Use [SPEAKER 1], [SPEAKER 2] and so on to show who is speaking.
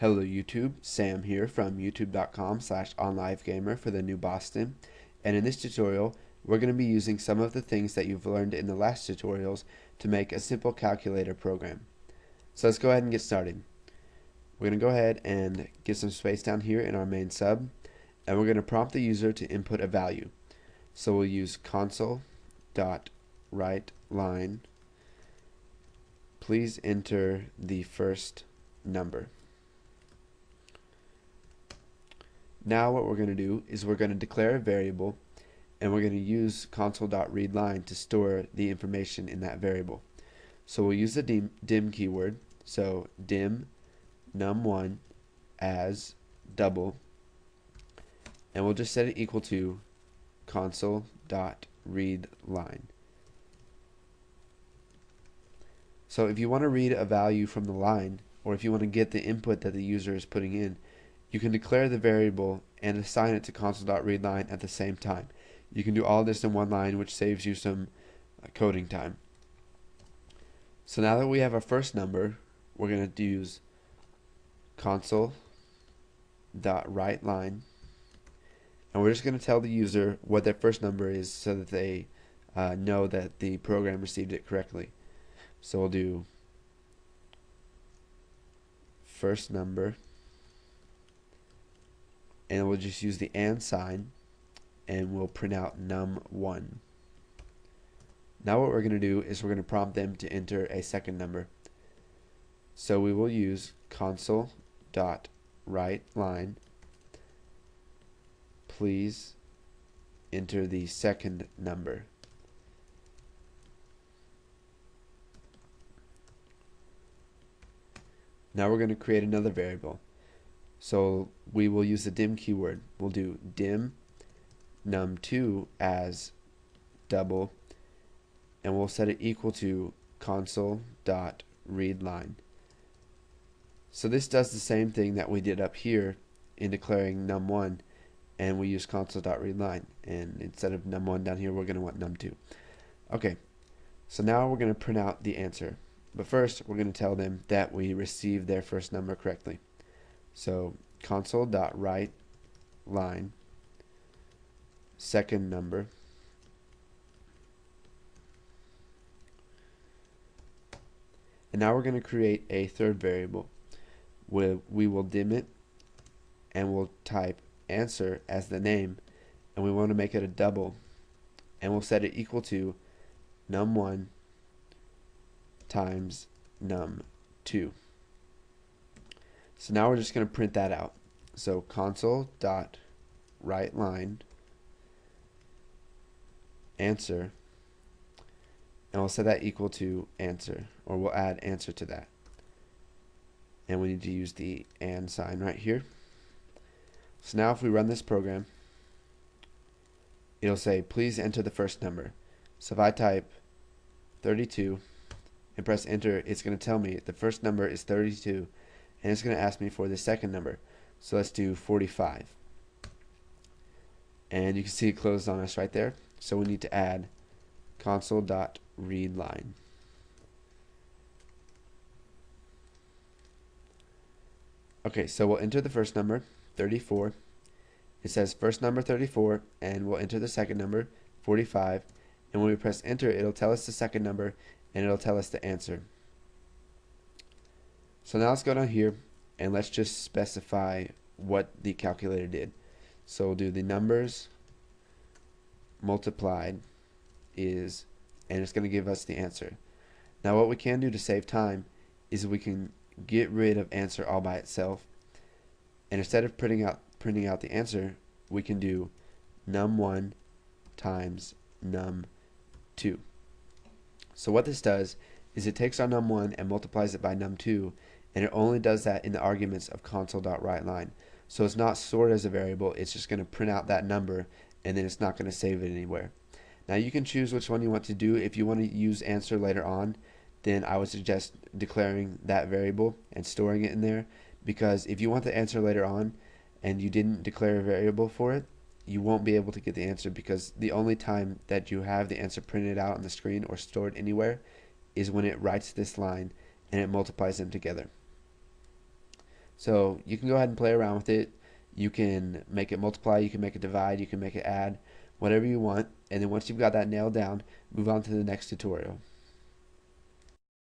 [SPEAKER 1] Hello YouTube, Sam here from youtube.com/onlivegamer for the new Boston, and in this tutorial we're going to be using some of the things that you've learned in the last tutorials to make a simple calculator program. So let's go ahead and get started. We're going to go ahead and get some space down here in our main sub, and we're going to prompt the user to input a value. So we'll use console.writeLine. Please enter the first number. Now what we're going to do is we're going to declare a variable, and we're going to use console.readLine to store the information in that variable. So we'll use the dim keyword, so dim num1 as double, and we'll just set it equal to console.readLine. So if you want to read a value from the line, or if you want to get the input that the user is putting in, you can declare the variable and assign it to console.readLine at the same time. You can do all this in one line, which saves you some coding time. So now that we have our first number, we're going to use console.writeLine, and we're just going to tell the user what their first number is so that they know that the program received it correctly. So we'll do first number, and we'll just use the and sign, and we'll print out num1. Now what we're going to do is we're going to prompt them to enter a second number. So we will use console.writeLine. Please enter the second number. Now we're going to create another variable. So we will use the dim keyword. We'll do dim num2 as double, and we'll set it equal to console.readLine. So this does the same thing that we did up here in declaring num1, and we use console.readLine, and instead of num1 down here we're going to want num2. Okay, so now we're going to print out the answer. But first, we're going to tell them that we received their first number correctly. So console.writeLine, second number, and now we're going to create a third variable. We will dim it, and we'll type answer as the name, and we want to make it a double, and we'll set it equal to num1 times num2. So now we're just going to print that out. So console.writeLine answer, and we'll set that equal to answer, or we'll add answer to that. And we need to use the and sign right here. So now if we run this program, it'll say please enter the first number. So if I type 32 and press enter, it's going to tell me the first number is 32, and it's going to ask me for the second number. So let's do 45, and you can see it closed on us right there. So we need to add console.readLine. Okay, so we'll enter the first number, 34. It says first number 34, and we'll enter the second number, 45, and when we press enter, it'll tell us the second number, and it'll tell us the answer. So now let's go down here, and let's just specify what the calculator did. So we'll do the numbers multiplied is, and it's going to give us the answer. Now what we can do to save time is we can get rid of answer all by itself, and instead of printing out the answer, we can do num1 times num2. So what this does is it takes our num1 and multiplies it by num2, and it only does that in the arguments of console.writeLine. So it's not stored as a variable, it's just going to print out that number, and then it's not going to save it anywhere. Now you can choose which one you want to do. If you want to use answer later on, then I would suggest declaring that variable and storing it in there, because if you want the answer later on and you didn't declare a variable for it, you won't be able to get the answer, because the only time that you have the answer printed out on the screen or stored anywhere is when it writes this line and it multiplies them together. So you can go ahead and play around with it. You can make it multiply, you can make it divide, you can make it add, whatever you want. And then once you've got that nailed down, move on to the next tutorial.